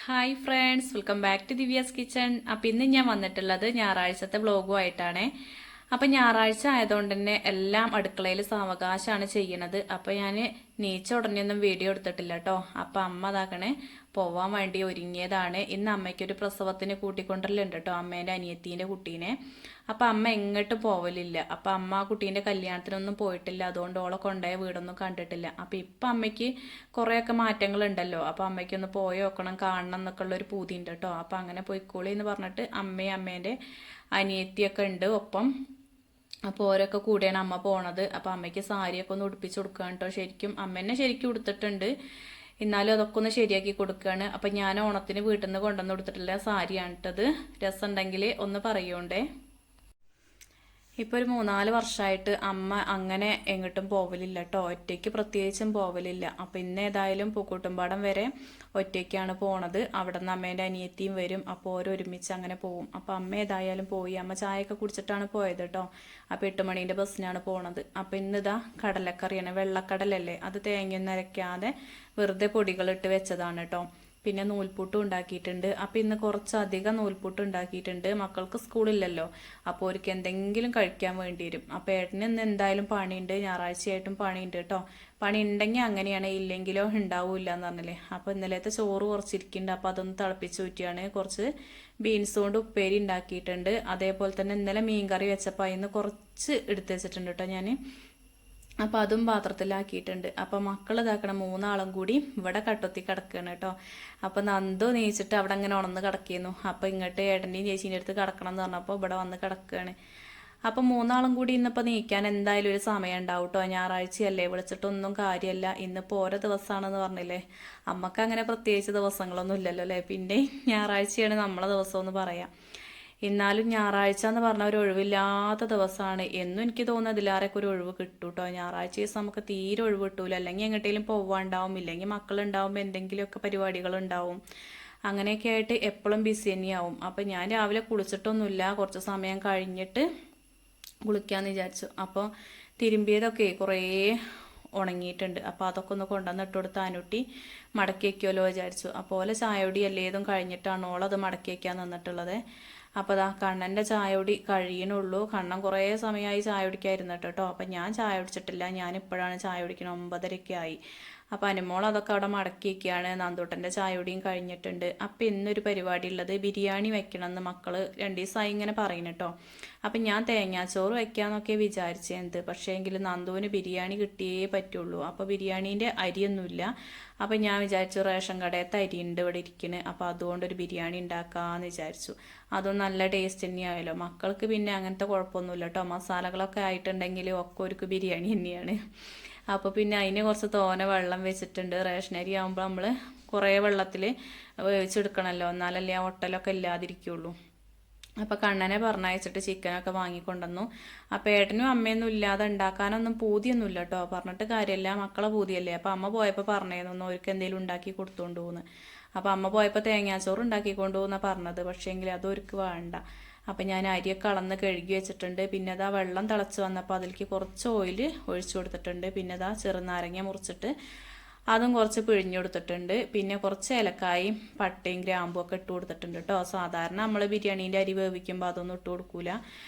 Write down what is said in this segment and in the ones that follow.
Hi friends, welcome back to Divya's kitchen. അപ്പം ഇന്ന് ഞാൻ വന്നിട്ടുള്ളത് ഞായറാഴ്ചത്തെ വ്ളോഗുമായിട്ടാണ്. അപ്പം ഞായറാഴ്ച ആയതുകൊണ്ട് തന്നെ എല്ലാം അടുക്കളയിൽ സാവകാശമാണ് ചെയ്യണത്. അപ്പം ഞാൻ നീച്ച ഉടനെയൊന്നും വീഡിയോ എടുത്തിട്ടില്ല കേട്ടോ. അപ്പം അമ്മ അതാക്കണേ പോവാൻ വേണ്ടി ഒരുങ്ങിയതാണ്. ഇന്ന് അമ്മയ്ക്കൊരു പ്രസവത്തിന് കൂട്ടിക്കൊണ്ടല്ലുണ്ട് കേട്ടോ, അമ്മേൻ്റെ അനിയത്തീൻ്റെ കുട്ടീനെ. അപ്പം അമ്മ എങ്ങോട്ടും പോവലില്ല. അപ്പം അമ്മ ആ കുട്ടീൻ്റെ കല്യാണത്തിനൊന്നും പോയിട്ടില്ല, അതുകൊണ്ട് ഓളെ കൊണ്ടുപോയ വീടൊന്നും കണ്ടിട്ടില്ല. അപ്പം ഇപ്പം അമ്മയ്ക്ക് കുറേയൊക്കെ മാറ്റങ്ങളുണ്ടല്ലോ. അപ്പം അമ്മയ്ക്കൊന്ന് പോയി നോക്കണം, കാണണം എന്നൊക്കെ ഉള്ളൊരു പൂതി ഉണ്ട് കേട്ടോ. അപ്പം അങ്ങനെ പോയിക്കോളി എന്ന് പറഞ്ഞിട്ട് അമ്മയും അമ്മേൻ്റെ അനിയത്തിയൊക്കെ ഉണ്ട് ഒപ്പം. അപ്പോൾ ഓരോക്കെ കൂടിയാണ് അമ്മ പോണത്. അപ്പോൾ അമ്മയ്ക്ക് സാരിയൊക്കെ ഒന്ന് ഉടുപ്പിച്ച് കൊടുക്കുകയാണ് കേട്ടോ. ശരിക്കും അമ്മ തന്നെ ശരിക്കും ഉടുത്തിട്ടുണ്ട്, എന്നാലും അതൊക്കെ ഒന്ന് ശരിയാക്കി കൊടുക്കുകയാണ്. അപ്പം ഞാൻ ഓണത്തിന് വീട്ടിൽ നിന്ന് കൊണ്ടുവന്ന് കൊടുത്തിട്ടില്ല സാരിയാണ് ഇട്ടത്. രസമുണ്ടെങ്കിൽ ഒന്ന് പറയുണ്ടേ. ഇപ്പോൾ ഒരു 3-4 വർഷമായിട്ട് അമ്മ അങ്ങനെ എങ്ങോട്ടും പോവലില്ല കേട്ടോ. ഒറ്റയ്ക്ക് പ്രത്യേകിച്ചും പോവലില്ല. അപ്പം ഇന്ന് ഏതായാലും പൂക്കൂട്ടുംപാടം വരെ ഒറ്റയ്ക്കാണ് പോണത്. അവിടെ നിന്ന് അമ്മേൻ്റെ അനിയത്തിയും വരും. അപ്പോൾ ഓരോ ഒരുമിച്ച് അങ്ങനെ പോവും. അപ്പോൾ അമ്മ ഏതായാലും പോയി. അമ്മ ചായയൊക്കെ കുടിച്ചിട്ടാണ് പോയത് കേട്ടോ. അപ്പോൾ 8 മണീൻ്റെ ബസ്സിനാണ് പോണത്. അപ്പോൾ ഇന്നിതാ കടലക്കറിയാണ്, വെള്ളക്കടലല്ലേ, അത് തേങ്ങയൊന്നും അരയ്ക്കാതെ വെറുതെ പൊടികളിട്ട് വെച്ചതാണ് കേട്ടോ. പിന്നെ നൂൽപുട്ടും ഉണ്ടാക്കിയിട്ടുണ്ട്. അപ്പം ഇന്ന് കുറച്ചധികം നൂൽപുട്ട് ഉണ്ടാക്കിയിട്ടുണ്ട്. മക്കൾക്ക് സ്കൂളില്ലല്ലോ, അപ്പോൾ അവർക്ക് എന്തെങ്കിലും കഴിക്കാൻ വേണ്ടി വരും. അപ്പോൾ ഏട്ടന് ഇന്ന് എന്തായാലും പണിയുണ്ട്, ഞായറാഴ്ചയായിട്ടും പണിയുണ്ട് കേട്ടോ. പണി ഉണ്ടെങ്കിൽ അങ്ങനെയാണ്, ഇല്ലെങ്കിലോ ഉണ്ടാവില്ല എന്ന് പറഞ്ഞില്ലേ. അപ്പോൾ ഇന്നലത്തെ ചോറ് കുറച്ചിരിക്കുന്നുണ്ട്. അപ്പോൾ അതൊന്ന് തിളപ്പിച്ച് ഊറ്റിയാണ്. കുറച്ച് ബീൻസ് കൊണ്ട് ഉപ്പേരി ഉണ്ടാക്കിയിട്ടുണ്ട്. അതേപോലെ തന്നെ ഇന്നലെ മീൻകറി വെച്ചപ്പോൾ അതിന് കുറച്ച് എടുത്ത് വെച്ചിട്ടുണ്ട് കേട്ടോ ഞാൻ. അപ്പം അതും പാത്രത്തിലാക്കിയിട്ടുണ്ട്. അപ്പം മക്കൾ ഇതാക്കണം 3 ആളും കൂടി ഇവിടെ കട്ടത്തി കിടക്കുകയാണ് കേട്ടോ. അപ്പം നന്ദു നീച്ചിട്ട് അവിടെ അങ്ങനെ ഉണർന്ന് കിടക്കുന്നു. അപ്പം ഇങ്ങോട്ട് ഏട്ടൻ്റെയും ചേച്ചീൻ്റെ അടുത്ത് കിടക്കണം എന്ന് പറഞ്ഞപ്പോൾ ഇവിടെ വന്ന് കിടക്കുകയാണ്. അപ്പം 3 ആളും കൂടി ഇന്നിപ്പോൾ നീക്കാൻ എന്തായാലും ഒരു സമയം ഉണ്ടാവും കേട്ടോ. ഞായറാഴ്ചയല്ലേ, വിളിച്ചിട്ടൊന്നും കാര്യമല്ല. ഇന്നിപ്പോൾ ഓരോ ദിവസമാണെന്ന് പറഞ്ഞില്ലേ. അമ്മക്ക് അങ്ങനെ പ്രത്യേകിച്ച് ദിവസങ്ങളൊന്നും ഇല്ലല്ലോ അല്ലേ. പിന്നെ ഞായറാഴ്ചയാണ് നമ്മളെ ദിവസം എന്ന് പറയാം. എന്നാലും ഞായറാഴ്ച എന്ന് പറഞ്ഞ ഒരു ഒഴിവില്ലാത്ത ദിവസമാണ്. എന്നും എനിക്ക് തോന്നുന്നത് ഇതിലാരൊക്കെ ഒരു ഒഴിവ് കിട്ടും കേട്ടോ. ഞായറാഴ്ച ദിവസം നമുക്ക് തീരെ ഒഴിവ് കിട്ടൂല. അല്ലെങ്കിൽ എങ്ങോട്ടേലും പോവാണ്ടാവും, ഇല്ലെങ്കിൽ മക്കളുണ്ടാവുമ്പോൾ എന്തെങ്കിലുമൊക്കെ പരിപാടികളുണ്ടാവും. അങ്ങനെയൊക്കെ ആയിട്ട് എപ്പോഴും ബിസി തന്നെയാവും. അപ്പം ഞാൻ രാവിലെ കുളിച്ചിട്ടൊന്നുമില്ല, കുറച്ച് സമയം കഴിഞ്ഞിട്ട് കുളിക്കാമെന്ന് വിചാരിച്ചു. അപ്പോൾ തിരുമ്പിയതൊക്കെ കുറേ ഉണങ്ങിയിട്ടുണ്ട്. അപ്പോൾ അതൊക്കെ ഒന്ന് കൊണ്ടുവന്ന് ഇട്ട് കൊടുത്ത് അനുട്ടി മടക്കി വയ്ക്കുമല്ലോ വിചാരിച്ചു. അപ്പോൾ ഓലെ ചായയൊടി എല്ലേതും കഴിഞ്ഞിട്ടാണ് ഓളത് മടക്കി വയ്ക്കാൻ നിന്നിട്ടുള്ളത്. അപ്പോൾ അതാ കണ്ണൻ്റെ ചായയൊടി കഴിയണുള്ളൂ. കണ്ണൻ കുറേ സമയമായി ചായ കുടിക്കായിരുന്നു കേട്ടോ. അപ്പം ഞാൻ ചായ കുടിച്ചിട്ടില്ല, ഞാനിപ്പോഴാണ് ചായ കുടിക്കണം. 9:30 ആയി. അപ്പം അനുമോൾ അതൊക്കെ അവിടെ മടക്കി വയ്ക്കുകയാണ്. നന്ദൂട്ടൻ്റെ ചായയോടെയും കഴിഞ്ഞിട്ടുണ്ട്. അപ്പം ഇന്നൊരു പരിപാടി ഉള്ളത് ബിരിയാണി വെക്കണമെന്ന് മക്കൾ 2 ദിവസമായി ഇങ്ങനെ പറയുന്നു കേട്ടോ. അപ്പം ഞാൻ തേങ്ങാച്ചോറ് വെക്കാമെന്നൊക്കെ വിചാരിച്ചത്. പക്ഷേ എങ്കിലും നന്ദുവിന് ബിരിയാണി കിട്ടിയേ പറ്റുള്ളൂ. അപ്പോൾ ബിരിയാണീൻ്റെ അരിയൊന്നുമില്ല. അപ്പം ഞാൻ വിചാരിച്ചു റേഷൻ കടയത്തെ അരി ഉണ്ട് ഇവിടെ ഇരിക്കുന്നത്, അപ്പോൾ അതുകൊണ്ടൊരു ബിരിയാണി ഉണ്ടാക്കാമെന്ന് വിചാരിച്ചു. അതും നല്ല ടേസ്റ്റ് തന്നെയായല്ലോ. മക്കൾക്ക് പിന്നെ അങ്ങനത്തെ കുഴപ്പമൊന്നുമില്ല കേട്ടോ. മസാലകളൊക്കെ ആയിട്ടുണ്ടെങ്കിൽ ഒക്കെ ഒരു ബിരിയാണി തന്നെയാണ്. അപ്പോൾ പിന്നെ അതിന് കുറച്ച് തോനെ വെള്ളം വെച്ചിട്ടുണ്ട്. റേഷൻ അരി ആകുമ്പോൾ നമ്മൾ കുറേ വെള്ളത്തിൽ വേവിച്ചെടുക്കണമല്ലോ, എന്നാലല്ലേ ആ ഒട്ടലൊക്കെ ഇല്ലാതിരിക്കുള്ളൂ. അപ്പോൾ കണ്ണനെ പറഞ്ഞയച്ചിട്ട് ചിക്കനൊക്കെ വാങ്ങിക്കൊണ്ടുവന്നു. അപ്പോൾ ഏട്ടനും അമ്മയൊന്നും ഇല്ലാതെ ഉണ്ടാക്കാനൊന്നും പൂതിയൊന്നുമില്ല കേട്ടോ. പറഞ്ഞിട്ട് കാര്യമില്ല, മക്കളെ പൂതിയല്ലേ. അപ്പോൾ അമ്മ പോയപ്പോൾ പറഞ്ഞേന്നു അവർക്ക് എന്തെങ്കിലും ഉണ്ടാക്കി കൊടുത്തുകൊണ്ട് പോകുന്നു. അപ്പോൾ അമ്മ പോയപ്പോൾ തേങ്ങാച്ചോറ് ഉണ്ടാക്കിക്കൊണ്ട് പോകുന്നാണ് പറഞ്ഞത്. പക്ഷേങ്കിൽ അതൊരുക്ക് വേണ്ട. അപ്പം ഞാൻ അരിയൊക്കെ അളന്ന് കഴുകി വെച്ചിട്ടുണ്ട്. പിന്നെ അതാ വെള്ളം തിളച്ച് വന്നപ്പോൾ അതിലേക്ക് കുറച്ച് ഓയിൽ ഒഴിച്ചു കൊടുത്തിട്ടുണ്ട്. പിന്നെ അതാ ചെറുനാരങ്ങ മുറിച്ചിട്ട് അതും കുറച്ച് പിഴിഞ്ഞു കൊടുത്തിട്ടുണ്ട്. പിന്നെ കുറച്ച് ഏലക്കായും പട്ടയും ഗ്രാമ്പും ഒക്കെ ഇട്ട് കൊടുത്തിട്ടുണ്ട് കേട്ടോ. സാധാരണ നമ്മൾ ബിരിയാണീൻ്റെ അരി വേവിക്കുമ്പോൾ അതൊന്നും ഇട്ട് കൊടുക്കൂല,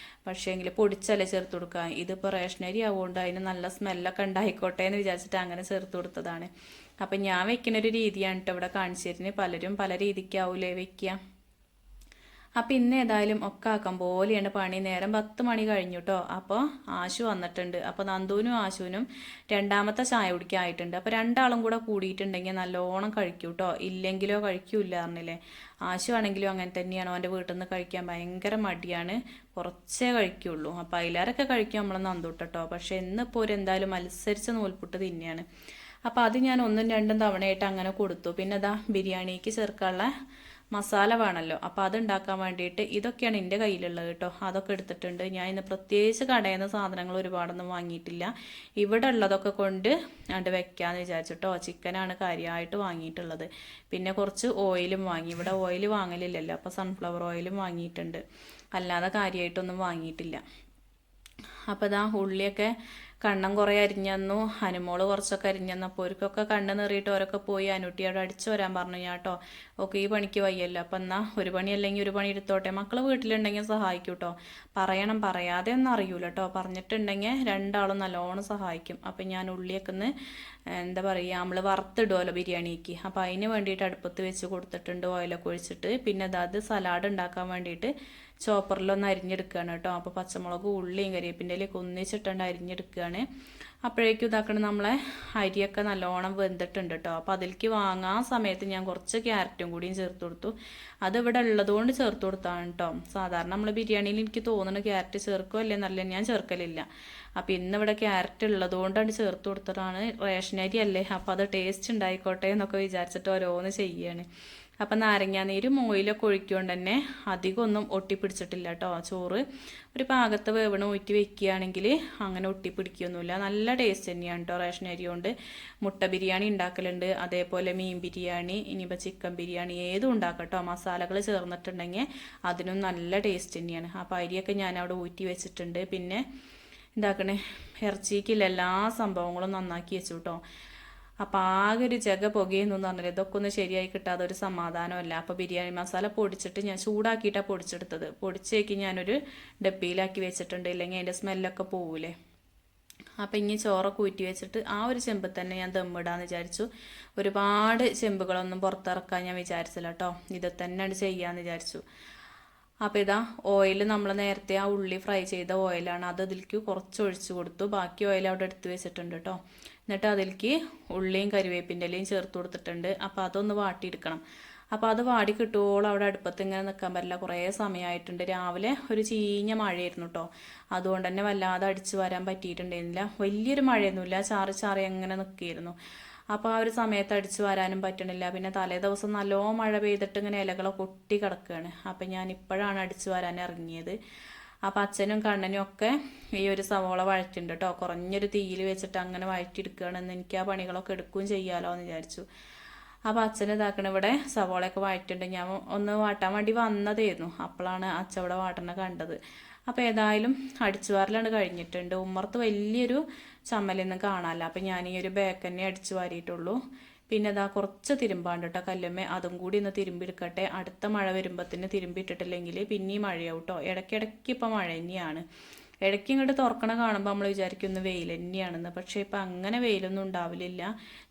പക്ഷേ എങ്കിൽ പൊടിച്ചല്ലേ ചേർത്ത് കൊടുക്കുക. ഇതിപ്പോൾ റേഷനരി ആവുകൊണ്ട് അതിന് നല്ല സ്മെല്ലൊക്കെ ഉണ്ടായിക്കോട്ടെ എന്ന് വിചാരിച്ചിട്ട് അങ്ങനെ ചേർത്ത് കൊടുത്തതാണ്. അപ്പം ഞാൻ വെക്കുന്നൊരു രീതിയാണ് കേട്ടോ ഇവിടെ കാണിച്ചു തരുന്നത്. പലരും പല രീതിക്കാവൂലേ വെക്കുക. അപ്പം ഇന്ന് ഏതായാലും ഒക്കെ ആക്കാൻ പോലെയാണ് പണി. നേരം 10 മണി കഴിഞ്ഞു കേട്ടോ. അപ്പോൾ ആശു വന്നിട്ടുണ്ട്. അപ്പോൾ നന്ദുവിനും ആശുവിനും 2ാമത്തെ ചായ കുടിക്കായിട്ടുണ്ട്. അപ്പോൾ 2 ആളും കൂടെ കൂടിയിട്ടുണ്ടെങ്കിൽ നല്ലോണം കഴിക്കൂ കേട്ടോ. ഇല്ലെങ്കിലോ കഴിക്കൂല്ല പറഞ്ഞില്ലേ. ആശു ആണെങ്കിലും അങ്ങനെ തന്നെയാണ്. അവൻ്റെ വീട്ടിൽ നിന്ന് കഴിക്കാൻ ഭയങ്കര മടിയാണ്, കുറച്ചേ കഴിക്കുള്ളൂ. അപ്പോൾ അതിലാരൊക്കെ കഴിക്കും നമ്മളെ നന്ദൂട്ട് കേട്ടോ. പക്ഷേ ഇന്നിപ്പോൾ ഒരു എന്തായാലും മത്സരിച്ച് നൂൽപുട്ട് തന്നെയാണ്. അപ്പോൾ അത് ഞാൻ 1ഉം 2ഉം തവണയായിട്ട് അങ്ങനെ കൊടുത്തു. പിന്നെ അതാ ബിരിയാണിക്ക് ചേർക്കാനുള്ള മസാല വേണമല്ലോ. അപ്പോൾ അതുണ്ടാക്കാൻ വേണ്ടിയിട്ട് ഇതൊക്കെയാണ് എൻ്റെ കയ്യിലുള്ളത് കേട്ടോ. അതൊക്കെ എടുത്തിട്ടുണ്ട്. ഞാൻ ഇന്ന് പ്രത്യേകിച്ച് കടയിൽ നിന്ന് സാധനങ്ങൾ ഒരുപാടൊന്നും വാങ്ങിയിട്ടില്ല. ഇവിടെ ഉള്ളതൊക്കെ കൊണ്ട് അത് വെക്കാമെന്ന് വിചാരിച്ചിട്ടോ. ചിക്കനാണ് കാര്യമായിട്ട് വാങ്ങിയിട്ടുള്ളത്. പിന്നെ കുറച്ച് ഓയിലും വാങ്ങി. ഇവിടെ ഓയിൽ വാങ്ങലില്ലല്ലോ, അപ്പോൾ സൺഫ്ലവർ ഓയിലും വാങ്ങിയിട്ടുണ്ട്. അല്ലാതെ കാര്യമായിട്ടൊന്നും വാങ്ങിയിട്ടില്ല. അപ്പോൾ ഇതാ ഉള്ളിയൊക്കെ കണ്ണം കുറേ അരിഞ്ഞന്നു, അനുമോള് കുറച്ചൊക്കെ അരിഞ്ഞന്നു. അപ്പോൾ അവർക്കൊക്കെ കണ്ണ് നിറിയിട്ട് ഓരൊക്കെ പോയി അനുട്ടിയോട് അടിച്ചു വരാൻ പറഞ്ഞു ഞാൻ കേട്ടോ. ഓക്കെ ഈ പണിക്ക് വയ്യല്ലോ, അപ്പം എന്നാൽ ഒരു പണി അല്ലെങ്കിൽ ഒരു പണി എടുത്തോട്ടെ, മക്കൾ വീട്ടിലുണ്ടെങ്കിൽ സഹായിക്കും കേട്ടോ. പറയണം, പറയാതെ ഒന്നും അറിയൂല കേട്ടോ, പറഞ്ഞിട്ടുണ്ടെങ്കിൽ രണ്ടാളും നല്ലോണം സഹായിക്കും. അപ്പം ഞാൻ ഉള്ളിയൊക്കെ ഒന്ന് എന്താ പറയുക, നമ്മൾ വറുത്തിടുമല്ലോ ബിരിയാണിക്ക്, അപ്പോൾ അതിന് വേണ്ടിയിട്ട് അടുപ്പത്ത് വെച്ച് കൊടുത്തിട്ടുണ്ട് ഓയിലൊക്കെ ഒഴിച്ചിട്ട്. പിന്നെ അത് സലാഡ് ഉണ്ടാക്കാൻ വേണ്ടിയിട്ട് ചോപ്പറിലൊന്ന് അരിഞ്ഞെടുക്കുകയാണ് കേട്ടോ. അപ്പോൾ പച്ചമുളക് ഉള്ളിയും കരിവേപ്പിൻ്റെ ഇലയൊക്കെ ഒന്നിച്ചിട്ടുണ്ട് അരിഞ്ഞെടുക്കുകയാണ്. അപ്പോഴേക്കും ഇതാക്കണം നമ്മളെ അരിയൊക്കെ നല്ലോണം വെന്തിട്ടുണ്ട് കേട്ടോ. അപ്പോൾ അതിലേക്ക് വാങ്ങാൻ സമയത്ത് ഞാൻ കുറച്ച് ക്യാരറ്റും കൂടിയും ചേർത്ത് കൊടുത്തു. അതിവിടെ ഉള്ളതുകൊണ്ട് ചേർത്ത് കൊടുത്താണ് കേട്ടോ. സാധാരണ നമ്മൾ ബിരിയാണിയിൽ എനിക്ക് തോന്നുന്നു ക്യാരറ്റ് ചേർക്കോ അല്ലേ നല്ല, ഞാൻ ചേർക്കലില്ല. അപ്പോൾ ഇന്നിവിടെ ക്യാരറ്റ് ഉള്ളതുകൊണ്ടാണ് ചേർത്ത് കൊടുത്തതാണ്. റേഷനരി അല്ലേ, അപ്പോൾ അത് ടേസ്റ്റ് ഉണ്ടായിക്കോട്ടെ എന്നൊക്കെ വിചാരിച്ചിട്ട് ഓരോന്ന് ചെയ്യാണ്. അപ്പം നാരങ്ങാനീരും ഓയിലൊക്കെ ഒഴിക്കൊണ്ട് തന്നെ അധികം ഒന്നും ഒട്ടിപ്പിടിച്ചിട്ടില്ല കേട്ടോ. ചോറ് ഒരു പാകത്ത് വേവണ ഊറ്റി വെക്കുകയാണെങ്കിൽ അങ്ങനെ ഒട്ടിപ്പിടിക്കുകയൊന്നുമില്ല. നല്ല ടേസ്റ്റ് തന്നെയാണ് കേട്ടോ റേഷൻ അരി കൊണ്ട്. മുട്ട ബിരിയാണി ഉണ്ടാക്കലുണ്ട്, അതേപോലെ മീൻ ബിരിയാണി, ഇനിയിപ്പോൾ ചിക്കൻ ബിരിയാണി ഏതും ഉണ്ടാക്കട്ടോ. മസാലകൾ ചേർന്നിട്ടുണ്ടെങ്കിൽ അതിനും നല്ല ടേസ്റ്റ് തന്നെയാണ്. അപ്പോൾ അരിയൊക്കെ ഞാൻ അവിടെ ഊറ്റി വെച്ചിട്ടുണ്ട്. പിന്നെ എന്താക്കണേ, ഇറച്ചിക്കുള്ള എല്ലാ സംഭവങ്ങളും നന്നാക്കി വെച്ചു കേട്ടോ. അപ്പം ആകെ ഒരു ജഗ പുകയെന്നു പറഞ്ഞാൽ ഇതൊക്കെ ഒന്ന് ശരിയായി കിട്ടാതെ ഒരു സമാധാനമല്ല. അപ്പോൾ ബിരിയാണി മസാല പൊടിച്ചിട്ട് ഞാൻ ചൂടാക്കിയിട്ടാണ് പൊടിച്ചെടുത്തത്. പൊടിച്ചേക്ക് ഞാനൊരു ഡബ്ബയിലാക്കി വെച്ചിട്ടുണ്ട്, ഇല്ലെങ്കിൽ അതിൻ്റെ സ്മെല്ലൊക്കെ പോവില്ലേ. അപ്പം ഇനി ചോറൊക്കെ ഊറ്റി വെച്ചിട്ട് ആ ഒരു ചെമ്പ് തന്നെ ഞാൻ ദമ്മിടാന്ന് വിചാരിച്ചു. ഒരുപാട് ചെമ്പുകളൊന്നും പുറത്തിറക്കാൻ ഞാൻ വിചാരിച്ചില്ല കേട്ടോ, ഇത് തന്നെയാണ് ചെയ്യാമെന്ന് വിചാരിച്ചു. അപ്പോൾ ഇതാ ഓയിൽ നമ്മൾ നേരത്തെ ആ ഉള്ളി ഫ്രൈ ചെയ്ത ഓയിലാണ്, അത് അതിലേക്ക് കുറച്ച് ഒഴിച്ചു കൊടുത്തു. ബാക്കി ഓയിൽ അവിടെ എടുത്ത് വെച്ചിട്ടുണ്ട് കേട്ടോ. എന്നിട്ട് അതിലേക്ക് ഉള്ളിയും കരിവേപ്പിൻ്റെ ഇലയും ചേർത്ത് കൊടുത്തിട്ടുണ്ട്. അപ്പോൾ അതൊന്ന് വാട്ടിയെടുക്കണം. അപ്പോൾ അത് വാടി കിട്ടുവോളം അവിടെ അടുപ്പത്ത് ഇങ്ങനെ നിൽക്കാൻ പറ്റില്ല, കുറേ സമയമായിട്ടുണ്ട്. രാവിലെ ഒരു ചീഞ്ഞ മഴയായിരുന്നു കേട്ടോ, അതുകൊണ്ട് തന്നെ വല്ലാതെ അടിച്ചു വരാൻ പറ്റിയിട്ടുണ്ടായിരുന്നില്ല. വലിയൊരു മഴയൊന്നുമില്ല, ചാറി ചാറി അങ്ങനെ നിൽക്കുകയായിരുന്നു. അപ്പോൾ ആ ഒരു സമയത്ത് അടിച്ചു വരാനും പറ്റണില്ല. പിന്നെ തലേ ദിവസം നല്ലോണം മഴ പെയ്തിട്ട് ഇങ്ങനെ ഇലകളൊക്കെ ഒട്ടി കിടക്കുകയാണ്. അപ്പം ഞാൻ ഇപ്പോഴാണ് അടിച്ചു വരാൻ ഇറങ്ങിയത്. അപ്പം അച്ഛനും കണ്ണനും ഒക്കെ ഈ ഒരു സവോള വഴറ്റുണ്ട് കേട്ടോ. കുറഞ്ഞൊരു തീയിൽ വെച്ചിട്ട് അങ്ങനെ വഴറ്റിയെടുക്കുകയാണെന്ന്, എനിക്ക് ആ പണികളൊക്കെ എടുക്കുകയും ചെയ്യാമല്ലോ എന്ന് വിചാരിച്ചു. അപ്പോൾ അച്ഛൻ ഇതാക്കണം ഇവിടെ സവോളയൊക്കെ വഴറ്റുണ്ട്. ഞാൻ ഒന്ന് വാട്ടാൻ വേണ്ടി വന്നതായിരുന്നു, അപ്പോഴാണ് അച്ഛൻ ഇവിടെ വാട്ടണ കണ്ടത്. അപ്പോൾ ഏതായാലും അടിച്ചു വാരലാണ് കഴിഞ്ഞിട്ടുണ്ട്. ഉമ്മർത്ത് വലിയൊരു ചമ്മലൊന്നും കാണാനില്ല. അപ്പം ഞാൻ ഈ ഒരു ബാക്ക് തന്നെ അടിച്ചു വാരിയിട്ടുള്ളൂ. പിന്നെ ഇതാ കുറച്ച് തിരുമ്പാണ്ട് കേട്ടോ കല്ലുമ്മ, അതും കൂടി ഒന്ന് തിരുമ്പിയെടുക്കട്ടെ. അടുത്ത മഴ വരുമ്പോഴത്തേന് തിരുമ്പിയിട്ടിട്ടില്ലെങ്കിൽ പിന്നെയും മഴയാവും കേട്ടോ. ഇടയ്ക്കിടയ്ക്ക് ഇപ്പം മഴ തന്നെയാണ്. ഇടയ്ക്ക് ഇങ്ങോട്ട് തുറക്കണ കാണുമ്പോൾ നമ്മൾ വിചാരിക്കുന്നു വെയിൽ തന്നെയാണെന്ന്, പക്ഷേ ഇപ്പം അങ്ങനെ വെയിലൊന്നും ഉണ്ടാവില്ല.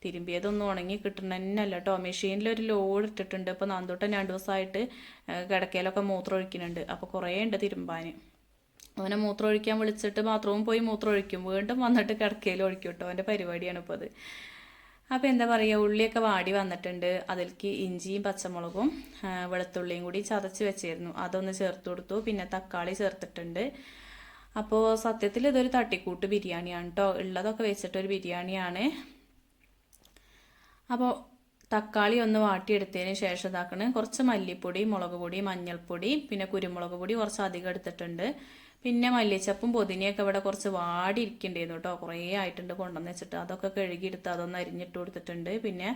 തിരുമ്പിയതൊന്നും ഉണങ്ങി കിട്ടണ തന്നെയല്ല കേട്ടോ. മെഷീനിലൊരു ലോഡ് ഇട്ടിട്ടുണ്ട്. ഇപ്പോൾ നന്ദൂട്ടൻ 2 ദിവസമായിട്ട് കിടക്കയിലൊക്കെ മൂത്രം ഒഴിക്കുന്നുണ്ട്. അപ്പോൾ കുറേ ഉണ്ട് തിരുമ്പാൻ. അവനെ മൂത്രം ഒഴിക്കാൻ വിളിച്ചിട്ട് ബാത്റൂമിൽ പോയി മൂത്രം ഒഴിക്കും, വീണ്ടും വന്നിട്ട് കിടക്കയിൽ ഒഴിക്കും കേട്ടോ. അവൻ്റെ പരിപാടിയാണ് ഇപ്പോൾ അത്. അപ്പോൾ എന്താ പറയുക, ഉള്ളിയൊക്കെ വാടി വന്നിട്ടുണ്ട്. അതിലേക്ക് ഇഞ്ചിയും പച്ചമുളകും വെളുത്തുള്ളിയും കൂടി ചതച്ച് വെച്ചിരുന്നു, അതൊന്ന് ചേർത്ത് കൊടുത്തു. പിന്നെ തക്കാളി ചേർത്തിട്ടുണ്ട്. അപ്പോൾ സത്യത്തിൽ ഇതൊരു തട്ടിക്കൂട്ട് ബിരിയാണിയാണ് കേട്ടോ, ഉള്ളതൊക്കെ വെച്ചിട്ടൊരു ബിരിയാണിയാണ്. അപ്പോൾ തക്കാളി ഒന്ന് വാട്ടിയെടുത്തതിന് ശേഷം ഇതാക്കണേ കുറച്ച് മല്ലിപ്പൊടി, മുളക് പൊടി, മഞ്ഞൾപ്പൊടി, പിന്നെ കുരുമുളക് പൊടി കുറച്ച് അധികം എടുത്തിട്ടുണ്ട്. പിന്നെ മല്ലിച്ചപ്പും പുതിനയൊക്കെ ഇവിടെ കുറച്ച് വാടി ഇരിക്കണ്ടായിരുന്നു കേട്ടോ, കുറേ ആയിട്ടുണ്ട് കൊണ്ടുവന്ന് വെച്ചിട്ട്. അതൊക്കെ കഴുകിയെടുത്ത് അതൊന്ന് അരിഞ്ഞിട്ട് കൊടുത്തിട്ടുണ്ട്. പിന്നെ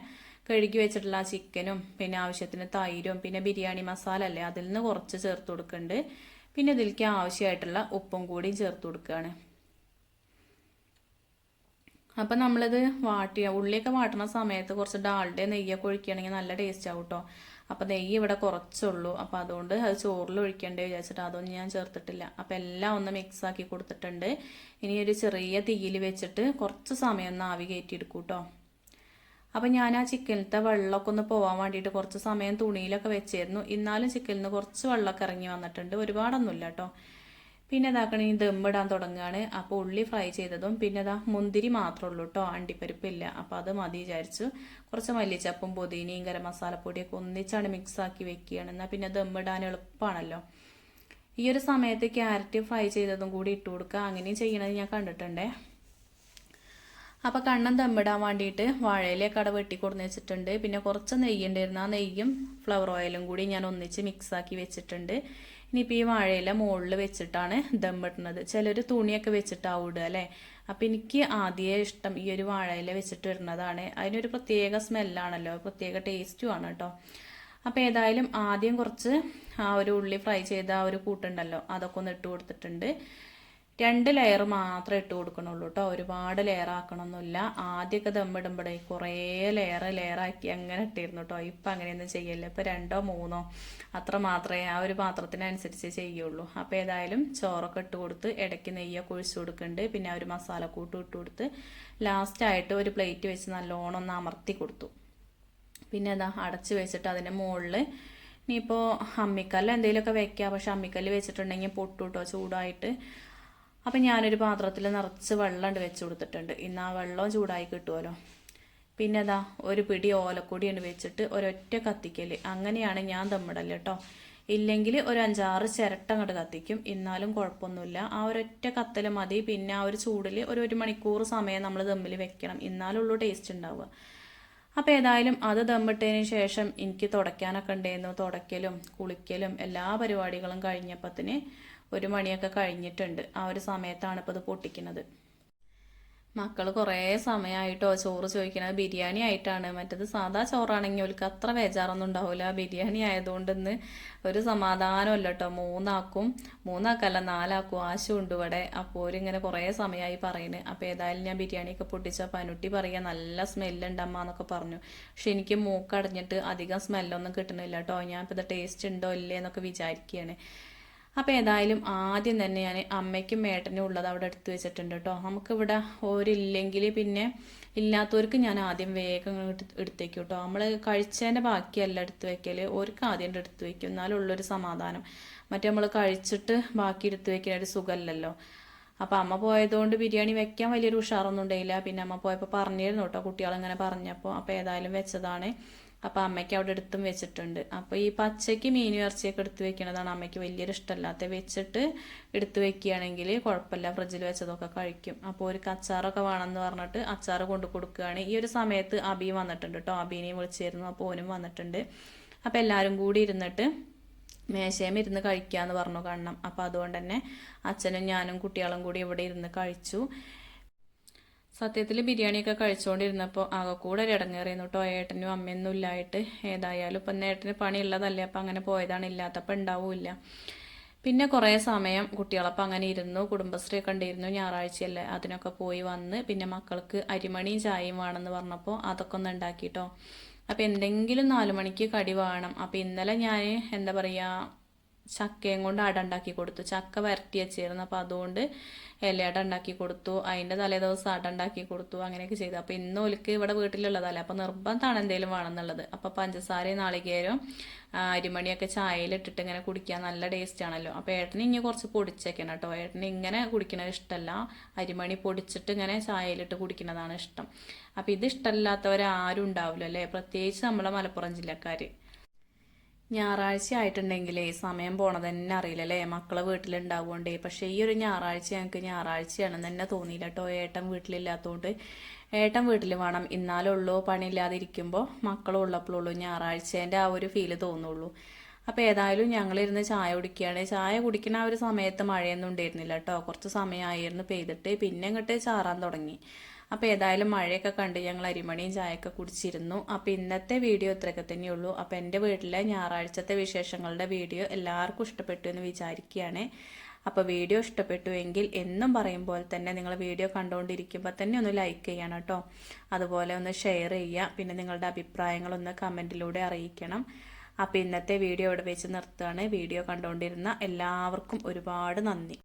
കഴുകി വെച്ചിട്ടുള്ള ആ ചിക്കനും പിന്നെ ആവശ്യത്തിന് തൈരും പിന്നെ ബിരിയാണി മസാല അല്ലേ അതിൽ നിന്ന് കുറച്ച് ചേർത്ത് കൊടുക്കുന്നുണ്ട്. പിന്നെ ഇതിലേക്ക് ആവശ്യമായിട്ടുള്ള ഉപ്പും കൂടിയും ചേർത്ത് കൊടുക്കുകയാണ്. അപ്പം നമ്മളിത് ഉള്ളിയൊക്കെ വാട്ടണ സമയത്ത് കുറച്ച് ഡാൽഡ നെയ്യൊക്കെ ഒഴിക്കുകയാണെങ്കിൽ നല്ല ടേസ്റ്റ് ആവും കേട്ടോ. അപ്പം നെയ്യ് ഇവിടെ കുറച്ചുള്ളൂ, അപ്പോൾ അതുകൊണ്ട് അത് ചോറിൽ ഒഴിക്കേണ്ടേ വിചാരിച്ചിട്ട് അതൊന്നും ഞാൻ ചേർത്തിട്ടില്ല. അപ്പം എല്ലാം ഒന്ന് മിക്സ് ആക്കി കൊടുത്തിട്ടുണ്ട്. ഇനി ഒരു ചെറിയ തീയിൽ വെച്ചിട്ട് കുറച്ച് സമയം ഒന്ന് ആവി കയറ്റിയെടുക്കും കേട്ടോ. അപ്പം ഞാൻ ആ ചിക്കനിലത്തെ വെള്ളമൊക്കെ ഒന്ന് പോകാൻ വേണ്ടിയിട്ട് കുറച്ച് സമയം തുണിയിലൊക്കെ വെച്ചായിരുന്നു. എന്നാലും ചിക്കനിൽ നിന്ന് കുറച്ച് വെള്ളമൊക്കെ ഇറങ്ങി വന്നിട്ടുണ്ട്, ഒരുപാടൊന്നുമില്ല കേട്ടോ. പിന്നെ ഇതാക്കണ ഈ ദമ്മിടാൻ തുടങ്ങുകയാണ്. അപ്പോൾ ഉള്ളി ഫ്രൈ ചെയ്തതും പിന്നെ ഇതാ മുന്തിരി മാത്രമേ ഉള്ളൂ കേട്ടോ, അണ്ടിപ്പരിപ്പില്ല. അപ്പോൾ അത് മതി വിചാരിച്ചു. കുറച്ച് മല്ലിച്ചപ്പും പുതിനയും ഗരം മസാലപ്പൊടിയൊക്കെ ഒന്നിച്ചാണ് മിക്സാക്കി വെക്കുകയാണ്. എന്നാൽ പിന്നെ ദമ്മിടാൻ എളുപ്പമാണല്ലോ. ഈ ഒരു സമയത്ത് ക്യാരറ്റ് ഫ്രൈ ചെയ്തതും കൂടി ഇട്ട് കൊടുക്കുക, അങ്ങനെയും ചെയ്യണത് ഞാൻ കണ്ടിട്ടുണ്ടേ. അപ്പോൾ കണ്ണൻ ദമ്മിടാൻ വേണ്ടിയിട്ട് വാഴയിലൊക്കെ അവിടെ വെട്ടി കൊടുന്ന് വെച്ചിട്ടുണ്ട്. പിന്നെ കുറച്ച് നെയ്യ് ഉണ്ടായിരുന്നു, ആ നെയ്യും ഫ്ലവർ ഓയിലും കൂടി ഞാൻ ഒന്നിച്ച് മിക്സാക്കി വെച്ചിട്ടുണ്ട്. ഇനിയിപ്പോൾ ഈ വാഴയില മുകളിൽ വെച്ചിട്ടാണ് ദമ്മിടുന്നത്. ചിലർ തുണിയൊക്കെ വെച്ചിട്ടാവും ഇടുക അല്ലേ. അപ്പം എനിക്ക് ആദ്യമേ ഇഷ്ടം ഈ ഒരു വാഴയില വെച്ചിട്ട് ഇടുന്നതാണ്. അതിനൊരു പ്രത്യേക സ്മെല്ലാണല്ലോ, പ്രത്യേക ടേസ്റ്റുമാണ് കേട്ടോ. അപ്പോൾ ഏതായാലും ആദ്യം കുറച്ച് ആ ഒരു ഉള്ളി ഫ്രൈ ചെയ്ത ആ ഒരു കൂട്ടുണ്ടല്ലോ അതൊക്കെ ഒന്ന് ഇട്ട് കൊടുത്തിട്ടുണ്ട്. 2 ലെയർ മാത്രമേ ഇട്ട് കൊടുക്കണുള്ളൂ കേട്ടോ. ഒരുപാട് ലെയർ ആക്കണമൊന്നുമില്ല. ആദ്യമൊക്കെ ദമ്മിടുമ്പോഴേ കുറേ ലെയറാക്കി അങ്ങനെ ഇട്ടിരുന്നു കേട്ടോ. ഇപ്പം അങ്ങനെയൊന്നും ചെയ്യില്ല. ഇപ്പം 2ഓ 3ഓ അത്ര മാത്രമേ ആ ഒരു പാത്രത്തിനനുസരിച്ച് ചെയ്യുള്ളൂ. അപ്പോൾ ഏതായാലും ചോറൊക്കെ ഇട്ട് കൊടുത്ത് ഇടയ്ക്ക് നെയ്യൊക്കെ ഒഴിച്ചു കൊടുക്കുന്നുണ്ട്. പിന്നെ ഒരു മസാലക്കൂട്ടും ഇട്ട് കൊടുത്ത് ലാസ്റ്റായിട്ട് ഒരു പ്ലേറ്റ് വെച്ച് നല്ലോണം ഒന്ന് അമർത്തി കൊടുത്തു. പിന്നെ അതാ അടച്ച് വെച്ചിട്ട് അതിൻ്റെ മുകളിൽ ഇനിയിപ്പോൾ അമ്മിക്കല്ല് എന്തെങ്കിലുമൊക്കെ വെക്കുക. പക്ഷെ അമ്മിക്കല്ല് വെച്ചിട്ടുണ്ടെങ്കിൽ പൊട്ടു കേട്ടോ ചൂടായിട്ട്. അപ്പം ഞാനൊരു പാത്രത്തിൽ നിറച്ച് വെള്ളം വെച്ച് കൊടുത്തിട്ടുണ്ട്. ഇന്ന് ആ വെള്ളം ചൂടായി കിട്ടുമല്ലോ. പിന്നെ അതാ ഒരു പിടി ഓലക്കൊടിയാണ് വെച്ചിട്ട് ഒരൊറ്റ കത്തിക്കൽ. അങ്ങനെയാണ് ഞാൻ ദമ്മിടല് കേട്ടോ. ഇല്ലെങ്കിൽ ഒരു 5-6 ചിരട്ട അങ്ങോട്ട് കത്തിക്കും. എന്നാലും കുഴപ്പമൊന്നുമില്ല. ആ ഒരൊറ്റ കത്തൽ മതി. പിന്നെ ആ ഒരു ചൂടിൽ ഒരു മണിക്കൂർ സമയം നമ്മൾ ദമ്മിൽ വെക്കണം. എന്നാലുള്ളൂ ടേസ്റ്റ് ഉണ്ടാവുക. അപ്പോൾ ഏതായാലും അത് ദമ്മിട്ടതിന് ശേഷം എനിക്ക് തുടയ്ക്കാനൊക്കെ ഉണ്ടായിരുന്നു. തുടയ്ക്കലും കുളിക്കലും എല്ലാ പരിപാടികളും കഴിഞ്ഞപ്പത്തിന് 1 മണിയൊക്കെ കഴിഞ്ഞിട്ടുണ്ട്. ആ ഒരു സമയത്താണ് ഇപ്പോൾ ഇത് പൊട്ടിക്കുന്നത്. മക്കൾ കുറേ സമയമായിട്ടോ ചോറ് ചോദിക്കണത് ബിരിയാണി ആയിട്ടാണ്. മറ്റത് സാധാ ചോറാണെങ്കിൽ അവർക്ക് അത്ര ബേജാറൊന്നും ഉണ്ടാവില്ല. ബിരിയാണി ആയതുകൊണ്ട് ഇന്ന് ഒരു സമാധാനമല്ല കേട്ടോ. 3 ആക്കല്ല 4 ആക്കും ആശുണ്ട് ഇവിടെ. അപ്പോൾ അവരിങ്ങനെ കുറേ സമയമായി പറയുന്നത്. അപ്പോൾ ഏതായാലും ഞാൻ ബിരിയാണിയൊക്കെ പൊട്ടിച്ചപ്പോൾ അനുട്ടി പറയുക നല്ല സ്മെല്ലുണ്ട് അമ്മ എന്നൊക്കെ പറഞ്ഞു. പക്ഷെ എനിക്ക് മൂക്കടഞ്ഞിട്ട് അധികം സ്മെല്ലൊന്നും കിട്ടുന്നില്ല കേട്ടോ. ഞാൻ ഇപ്പോൾ ഇത് ടേസ്റ്റ് ഉണ്ടോ ഇല്ലേ എന്നൊക്കെ വിചാരിക്കുകയാണ്. അപ്പോൾ ഏതായാലും ആദ്യം തന്നെ ഞാൻ അമ്മയ്ക്കും ഏട്ടനും ഉള്ളത് അവിടെ എടുത്തു വെച്ചിട്ടുണ്ട് കേട്ടോ. നമുക്കിവിടെ ഓരില്ലെങ്കിൽ പിന്നെ ഇല്ലാത്തവർക്ക് ഞാൻ ആദ്യം വേഗം എടുത്തേക്കും കേട്ടോ. നമ്മൾ കഴിച്ചതിൻ്റെ ബാക്കിയല്ല എടുത്ത് വെക്കൽ. ഓർക്ക് ആദ്യം എടുത്ത് വെക്കും. എന്നാലുള്ളൊരു സമാധാനം. മറ്റേ നമ്മൾ കഴിച്ചിട്ട് ബാക്കി എടുത്ത് വെക്കുന്ന ഒരു സുഖമല്ലല്ലോ. അപ്പോൾ അമ്മ പോയതുകൊണ്ട് ബിരിയാണി വെക്കാൻ വലിയൊരു ഉഷാറൊന്നും ഉണ്ടായില്ല. പിന്നെ അമ്മ പോയപ്പോൾ പറഞ്ഞിരുന്നു കേട്ടോ കുട്ടികളിങ്ങനെ പറഞ്ഞപ്പോൾ. അപ്പോൾ ഏതായാലും വെച്ചതാണ്. അപ്പോൾ അമ്മയ്ക്ക് അവിടെ എടുത്തും വെച്ചിട്ടുണ്ട്. അപ്പോൾ ഈ പച്ചയ്ക്ക് മീനും ഇറച്ചിയൊക്കെ എടുത്ത് വെക്കുന്നതാണ് അമ്മയ്ക്ക് വലിയൊരു ഇഷ്ടമല്ലാത്ത. വെച്ചിട്ട് എടുത്ത് വെക്കുകയാണെങ്കിൽ കുഴപ്പമില്ല. ഫ്രിഡ്ജിൽ വെച്ചതൊക്കെ കഴിക്കും. അപ്പോൾ ഒരു അച്ചാറൊക്കെ വേണമെന്ന് പറഞ്ഞിട്ട് അച്ചാർ കൊണ്ട് കൊടുക്കുകയാണ്. ഈ ഒരു സമയത്ത് അബി വന്നിട്ടുണ്ട് കേട്ടോ. അബീനെയും വിളിച്ചിരുന്നു. അപ്പോൾ ഓനും വന്നിട്ടുണ്ട്. അപ്പോൾ എല്ലാവരും കൂടി ഇരുന്നിട്ട് മേശയും ഇരുന്ന് കഴിക്കാമെന്ന് പറഞ്ഞു കാണണം. അപ്പോൾ അതുകൊണ്ട് തന്നെ അച്ഛനും ഞാനും കുട്ടികളും കൂടി ഇവിടെ ഇരുന്ന് കഴിച്ചു. സത്യത്തിൽ ബിരിയാണിയൊക്കെ കഴിച്ചുകൊണ്ടിരുന്നപ്പോൾ ആകെ കൂടെ ഒരു ഇടങ്ങേറിയിരുന്നു കേട്ടോ. ഏട്ടനും അമ്മയൊന്നും ഇല്ലായിട്ട്. ഏതായാലും ഇപ്പം ഏട്ടന് പണിയുള്ളതല്ലേ. അപ്പം അങ്ങനെ പോയതാണ്. ഇല്ലാത്തപ്പോൾ ഉണ്ടാവില്ല. പിന്നെ കുറേ സമയം കുട്ടികളപ്പം അങ്ങനെ ഇരുന്നു. കുടുംബശ്രീ ഒക്കെ ഉണ്ടായിരുന്നു. ഞായറാഴ്ചയല്ലേ. അതിനൊക്കെ പോയി വന്ന് പിന്നെ മക്കൾക്ക് അരിമണിയും ചായയും വേണമെന്ന് പറഞ്ഞപ്പോൾ അതൊക്കെ ഒന്ന് ഉണ്ടാക്കിട്ടോ. അപ്പം എന്തെങ്കിലും 4 മണിക്ക് കടി വേണം. അപ്പം ഇന്നലെ ഞാൻ എന്താ പറയുക ചക്കയും കൊണ്ട് അട ഉണ്ടാക്കി കൊടുത്തു. ചക്ക വരട്ടി വെച്ചിരുന്നു. അപ്പോൾ അതുകൊണ്ട് ഇലയട ഉണ്ടാക്കി കൊടുത്തു. അതിൻ്റെ തലേദിവസം അട ഉണ്ടാക്കി കൊടുത്തു. അങ്ങനെയൊക്കെ ചെയ്തു. അപ്പോൾ ഇന്ന് ഒലിക്ക് ഇവിടെ വീട്ടിലുള്ളതല്ലേ. അപ്പോൾ നിർബന്ധമാണ് എന്തെങ്കിലും വേണമെന്നുള്ളത്. അപ്പോൾ പഞ്ചസാരയും നാളികേരവും അരിമണിയൊക്കെ ചായയിലിട്ടിട്ട് ഇങ്ങനെ കുടിക്കാൻ നല്ല ടേസ്റ്റ് ആണല്ലോ. അപ്പോൾ ഏട്ടന് ഇനി കുറച്ച് പൊടിച്ചേക്കണം കേട്ടോ. ഏട്ടന് ഇങ്ങനെ കുടിക്കുന്നത് ഇഷ്ടമല്ല. അരിമണി പൊടിച്ചിട്ട് ഇങ്ങനെ ചായയിലിട്ട് കുടിക്കുന്നതാണ് ഇഷ്ടം. അപ്പോൾ ഇത് ഇഷ്ടമില്ലാത്തവരാരും ഉണ്ടാവില്ല അല്ലേ. പ്രത്യേകിച്ച് നമ്മളെ മലപ്പുറം ജില്ലക്കാർ. ഞായറാഴ്ച ആയിട്ടുണ്ടെങ്കിലേ സമയം പോണത് തന്നെ അറിയില്ലല്ലേ. മക്കളെ വീട്ടിലുണ്ടാവുകൊണ്ടേ. പക്ഷേ ഈ ഒരു ഞായറാഴ്ച ഞങ്ങൾക്ക് ഞായറാഴ്ചയാണെന്ന് തന്നെ തോന്നിയില്ല കേട്ടോ. ഏട്ടൻ വീട്ടിലില്ലാത്തതുകൊണ്ട് ഏട്ടൻ വീട്ടിൽ വേണം. എന്നാലുള്ളൂ പണിയില്ലാതിരിക്കുമ്പോൾ മക്കളും ഉള്ളപ്പോഴുള്ളൂ ഞായറാഴ്ചേൻ്റെ ആ ഒരു ഫീല് തോന്നുള്ളൂ. അപ്പോൾ ഏതായാലും ഞങ്ങളിരുന്ന് ചായ കുടിക്കുകയാണ്. ചായ കുടിക്കുന്ന ആ ഒരു സമയത്ത് മഴയൊന്നും ഉണ്ടായിരുന്നില്ല കേട്ടോ. കുറച്ച് സമയമായിരുന്നു പെയ്തിട്ട്. പിന്നെ ഇങ്ങോട്ട് ചാറാൻ തുടങ്ങി. അപ്പോൾ ഏതായാലും മഴയൊക്കെ കണ്ട് ഞങ്ങൾ അരിമണിയും ചായയൊക്കെ കുടിച്ചിരുന്നു. അപ്പോൾ ഇന്നത്തെ വീഡിയോ ഇത്രയൊക്കെ തന്നെയുള്ളൂ. അപ്പോൾ എൻ്റെ വീട്ടിലെ ഞായറാഴ്ചത്തെ വിശേഷങ്ങളുടെ വീഡിയോ എല്ലാവർക്കും ഇഷ്ടപ്പെട്ടു എന്ന് വിചാരിക്കുകയാണ്. അപ്പോൾ വീഡിയോ ഇഷ്ടപ്പെട്ടു എങ്കിൽ എന്നും പറയുമ്പോൾ തന്നെ നിങ്ങൾ വീഡിയോ കണ്ടുകൊണ്ടിരിക്കുമ്പോൾ തന്നെ ഒന്ന് ലൈക്ക് ചെയ്യണം കേട്ടോ. അതുപോലെ ഒന്ന് ഷെയർ ചെയ്യുക. പിന്നെ നിങ്ങളുടെ അഭിപ്രായങ്ങളൊന്ന് കമൻറ്റിലൂടെ അറിയിക്കണം. അപ്പോൾ ഇന്നത്തെ വീഡിയോ ഇവിടെ വെച്ച് നിർത്തുകയാണ്. വീഡിയോ കണ്ടുകൊണ്ടിരുന്ന എല്ലാവർക്കും ഒരുപാട് നന്ദി.